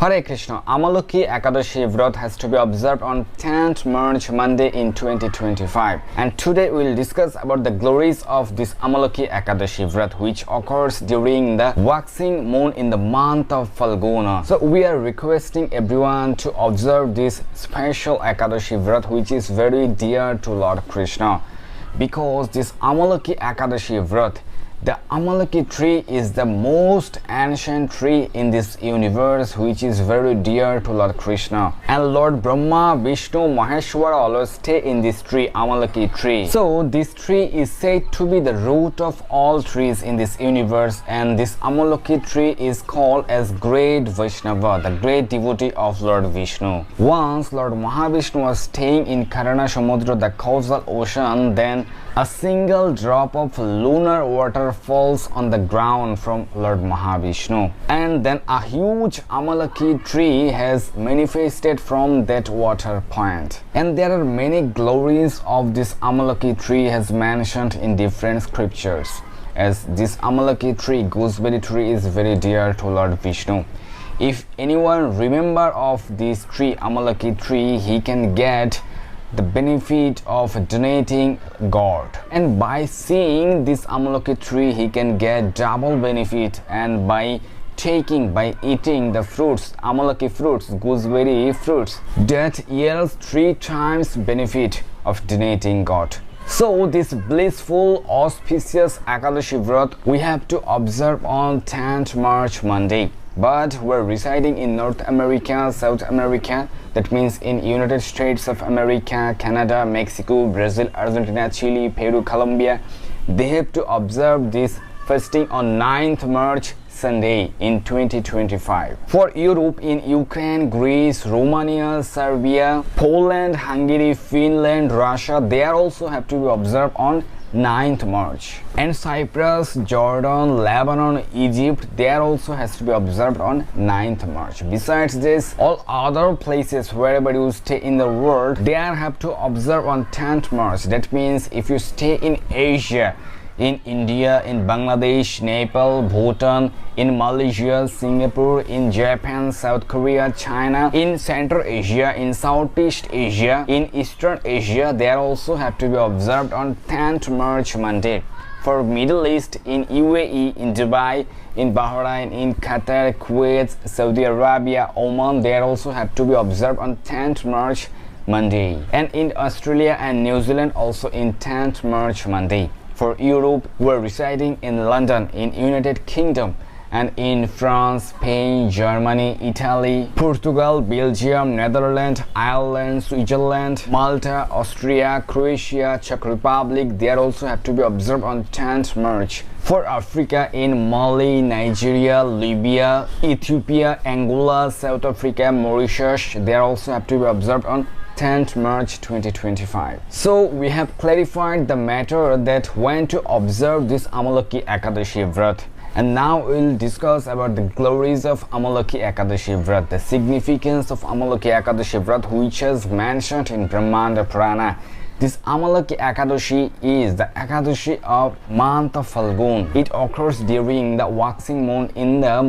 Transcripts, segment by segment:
Hare Krishna. Amalaki Ekadashi Vrata has to be observed on 10th March Monday in 2025. And today we will discuss about the glories of this Amalaki Ekadashi Vrata, which occurs during the waxing moon in the month of Falguna. So we are requesting everyone to observe this special Ekadashi Vrata, which is very dear to Lord Krishna. Because this Amalaki Ekadashi Vrata, the Amalaki tree is the most ancient tree in this universe, which is very dear to Lord Krishna. And Lord Brahma, Vishnu, Maheshwara always stay in this tree, Amalaki tree. So this tree is said to be the root of all trees in this universe, and this Amalaki tree is called as Great Vaishnava, the great devotee of Lord Vishnu. Once Lord Mahavishnu was staying in Karana Samudra, the causal ocean, then a single drop of lunar water falls on the ground from Lord Mahavishnu, and then a huge Amalaki tree has manifested from that water point. And there are many glories of this Amalaki tree as mentioned in different scriptures. As this Amalaki tree, gooseberry tree, is very dear to Lord Vishnu. If anyone remember of this tree, Amalaki tree, he can get the benefit of donating God, and by seeing this Amalaki tree he can get double benefit, and by eating the fruits, Amalaki fruits, gooseberry fruits, that yields 3 times benefit of donating God. So this blissful auspicious Ekadashi Vrata we have to observe on 10th March Monday. But we're residing in North America, South America, that means in United States of America, Canada, Mexico, Brazil, Argentina, Chile, Peru, Colombia. They have to observe this fasting on 9th March Sunday in 2025. For Europe, in Ukraine, Greece, Romania, Serbia, Poland, Hungary, Finland, Russia, they also have to be observed on 9th March. And Cyprus, Jordan, Lebanon, Egypt, there also has to be observed on 9th March. Besides this, all other places wherever you stay in the world, they have to observe on 10th March. That means if you stay in Asia, in India, in Bangladesh, Nepal, Bhutan, in Malaysia, Singapore, in Japan, South Korea, China, in Central Asia, in Southeast Asia, in Eastern Asia, they also have to be observed on 10th March Monday. For Middle East, in UAE, in Dubai, in Bahrain, in Qatar, Kuwait, Saudi Arabia, Oman, they also have to be observed on 10th March Monday. And in Australia and New Zealand also in 10th March Monday. For Europe, we're residing in London, in United Kingdom, and in France, Spain, Germany, Italy, Portugal, Belgium, Netherlands, Ireland, Switzerland, Malta, Austria, Croatia, Czech Republic, they also have to be observed on 10th March. For Africa, in Mali, Nigeria, Libya, Ethiopia, Angola, South Africa, Mauritius, they also have to be observed on 10th March 2025. So we have clarified the matter that when to observe this Amalaki Ekadashi Vrata. And now we'll discuss about the glories of Amalaki Ekadashi Vrata, the significance of Amalaki Ekadashi Vrata, which is mentioned in Brahmanda Purana. This Amalaki Ekadashi is the Ekadashi of month of Falgun. It occurs during the waxing moon in the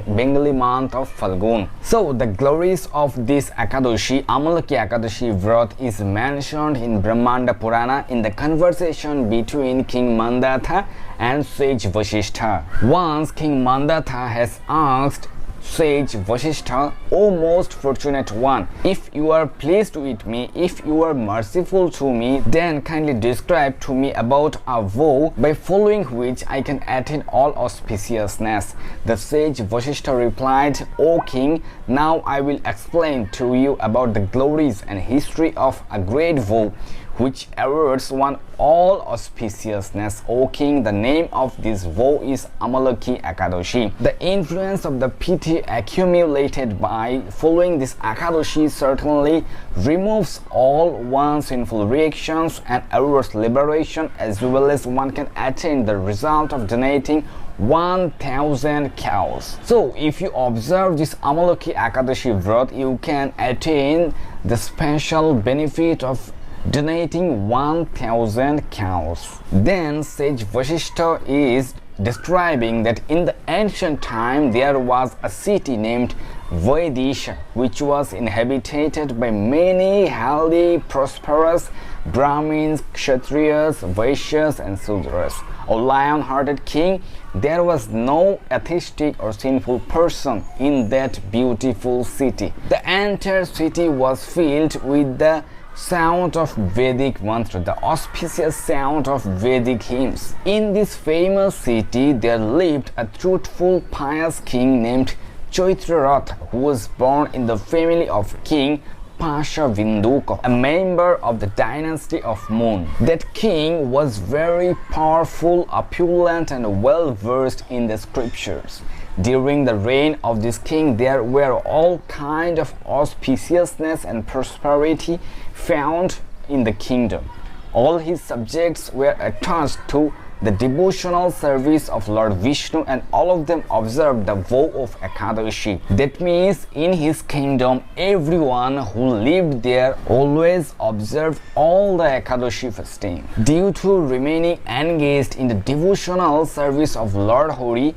Bengali month of Falgun. So the glories of this Ekadashi, Amalaki Ekadashi Vrata, is mentioned in Brahmanda Purana in the conversation between King Mandatha and sage Vasishtha. Once King Mandatha has asked sage Vasishtha, O most fortunate one, if you are pleased with me, if you are merciful to me, then kindly describe to me about a vow by following which I can attain all auspiciousness. The sage Vasishtha replied, O king, now I will explain to you about the glories and history of a great vow which awards one all auspiciousness. O king, the name of this vow is Amalaki Ekadashi. The influence of the piti accumulated by following this Ekadashi certainly removes all one's sinful reactions and awards liberation, as well as one can attain the result of donating 1000 cows. So if you observe this Amalaki Ekadashi Vrata, you can attain the special benefit of donating 1000 cows. Then sage Vasishtha is describing that in the ancient time there was a city named Vaidisha, which was inhabited by many healthy, prosperous Brahmins, Kshatriyas, Vaishyas and Sudras. O lion-hearted king, there was no atheistic or sinful person in that beautiful city. The entire city was filled with the sound of Vedic mantra, the auspicious sound of Vedic hymns. In this famous city, there lived a truthful, pious king named Chaitraratha, who was born in the family of King Pashavinduka, a member of the dynasty of Moon. That king was very powerful, opulent and well versed in the scriptures. During the reign of this king, there were all kinds of auspiciousness and prosperity found in the kingdom. All his subjects were attached to the devotional service of Lord Vishnu, and all of them observed the vow of Ekadashi. That means in his kingdom, everyone who lived there always observed all the Ekadashi fasting. Due to remaining engaged in the devotional service of Lord Hari,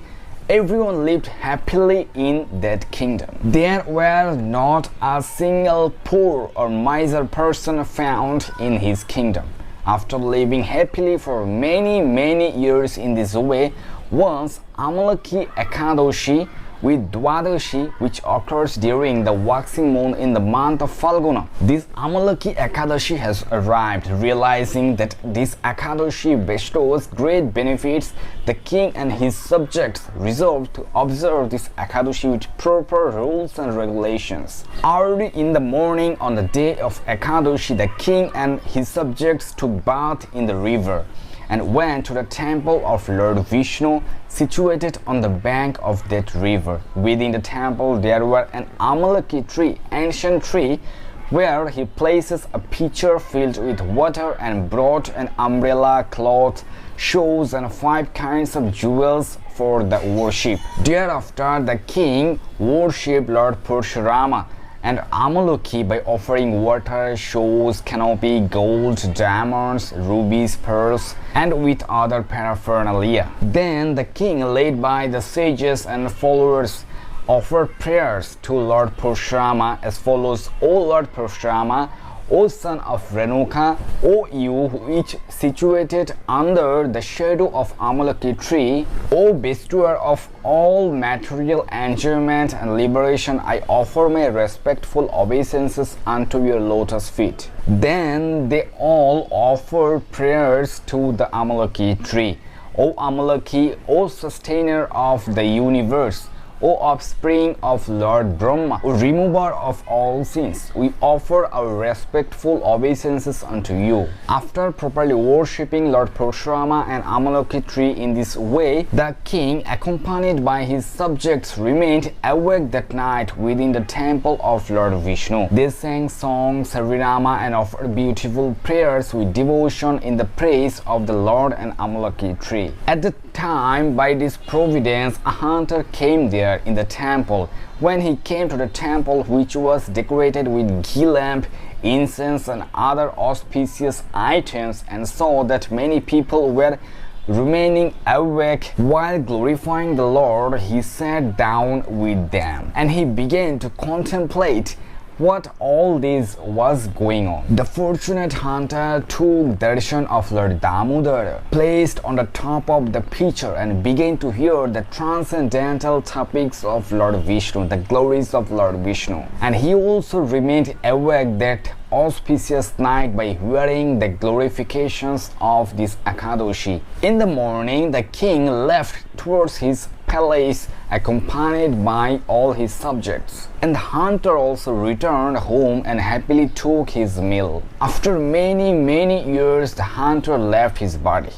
everyone lived happily in that kingdom. There were not a single poor or miser person found in his kingdom. After living happily for many years in this way, once Amalaki Ekadashi with Dwadashi, which occurs during the waxing moon in the month of Falguna. This Amalaki Ekadashi has arrived. Realizing that this Ekadashi bestows great benefits, the king and his subjects resolved to observe this Ekadashi with proper rules and regulations. Early in the morning on the day of Ekadashi, the king and his subjects took bath in the river and went to the temple of Lord Vishnu, situated on the bank of that river. Within the temple there were an Amalaki tree, ancient tree, where he places a pitcher filled with water and brought an umbrella, cloth, shoes and 5 kinds of jewels for the worship. Thereafter the king worshipped Lord Parshurama and Amalaki by offering water, shoes, canopy, gold, diamonds, rubies, pearls, and with other paraphernalia. Then the king, led by the sages and followers, offered prayers to Lord Parshurama as follows: O Lord Parshurama, O son of Renuka, O you which situated under the shadow of Amalaki tree, O bestower of all material enjoyment and liberation, I offer my respectful obeisances unto your lotus feet. Then they all offered prayers to the Amalaki tree. O Amalaki, O sustainer of the universe, O offspring of Lord Brahma, O remover of all sins, we offer our respectful obeisances unto you. After properly worshipping Lord Parshurama and Amalaki tree in this way, the king, accompanied by his subjects, remained awake that night within the temple of Lord Vishnu. They sang songs, Harinama, and offered beautiful prayers with devotion in the praise of the Lord and Amalaki tree. At the time, by this providence, a hunter came there in the temple. When he came to the temple, which was decorated with ghee lamp, incense and other auspicious items, and saw that many people were remaining awake while glorifying the Lord, he sat down with them and he began to contemplate what all this was going on. The fortunate hunter took darshan of Lord Damodara, placed on the top of the pitcher, and began to hear the transcendental topics of Lord Vishnu, the glories of Lord Vishnu. And he also remained awake that auspicious night by hearing the glorifications of this Ekadashi. In the morning, the king left towards his palace accompanied by all his subjects, and the hunter also returned home and happily took his meal. After many years, the hunter left his body.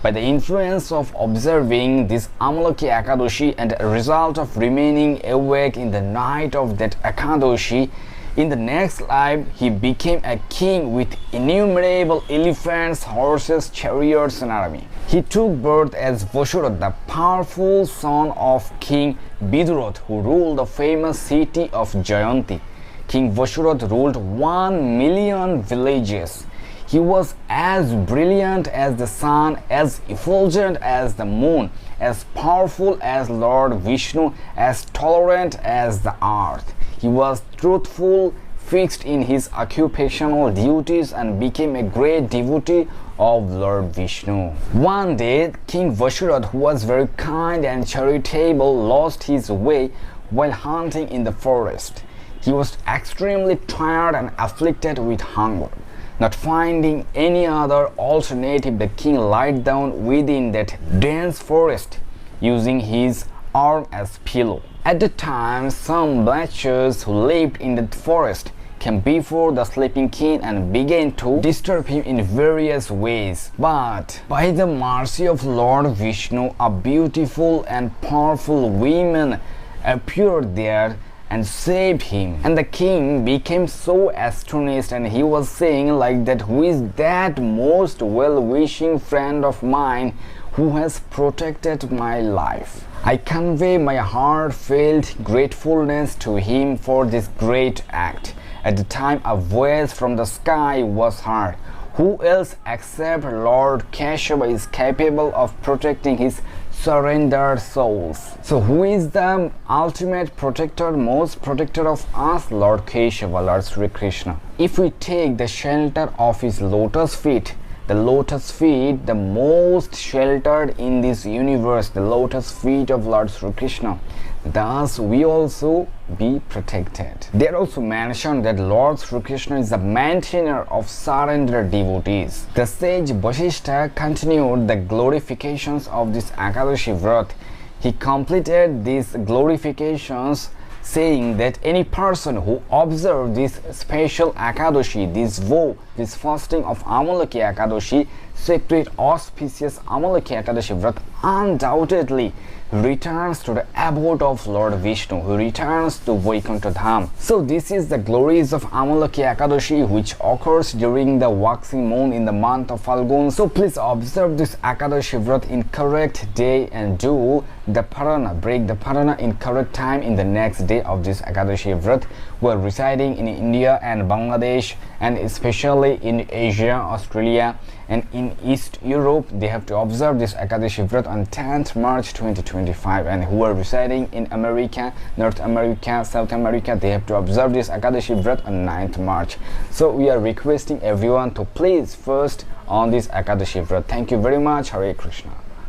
By the influence of observing this Amalaki Ekadashi and a result of remaining awake in the night of that Ekadashi, in the next life he became a king with innumerable elephants, horses, chariots and army. He took birth as Vashurat, the powerful son of King Vidurath, who ruled the famous city of Jayanti. King Vashurat ruled 1 million villages. He was as brilliant as the sun, as effulgent as the moon, as powerful as Lord Vishnu, as tolerant as the earth. He was truthful, fixed in his occupational duties, and became a great devotee of Lord Vishnu. One day, King Vashurat, who was very kind and charitable, lost his way while hunting in the forest. He was extremely tired and afflicted with hunger. Not finding any other alternative, the king lied down within that dense forest, using his arm as pillow. At the time, some blachers who lived in the forest came before the sleeping king and began to disturb him in various ways. But by the mercy of Lord Vishnu, a beautiful and powerful woman appeared there and saved him. And the king became so astonished, and he was saying like that, "Who is that most well-wishing friend of mine who has protected my life? I convey my heartfelt gratefulness to him for this great act." At the time, a voice from the sky was heard. Who else except Lord Keshava is capable of protecting his surrendered souls? So who is the ultimate protector, most protector of us? Lord Keshava, Lord Sri Krishna. If we take the shelter of his lotus feet, the lotus feet, the most sheltered in this universe, the lotus feet of Lord Sri Krishna, thus we also be protected. They also mentioned that Lord Sri Krishna is the maintainer of surrendered devotees. The sage Vasishtha continued the glorifications of this Ekadashi Vrat. He completed these glorifications saying that any person who observes this special Ekadashi, this vow, this fasting of Amalaki Ekadashi, sacred auspicious Amalaki Ekadashi Vrat, undoubtedly returns to the abode of Lord Vishnu, who returns to Vaikuntha Dham. So this is the glories of Amalaki Ekadashi, which occurs during the waxing moon in the month of Falgun. So please observe this Ekadashi Vrat in correct day and do the parana, break the parana in correct time in the next day of this Ekadashi Vrat. We are residing in India and Bangladesh, and especially in Asia, Australia, and in East Europe. They have to observe this Ekadashi Vrat on 10th March 2025, and who are residing in America, North America, South America, they have to observe this Ekadashi Vrat on 9th March. So we are requesting everyone to please fast on this Ekadashi Vrat. Thank you very much. Hare Krishna.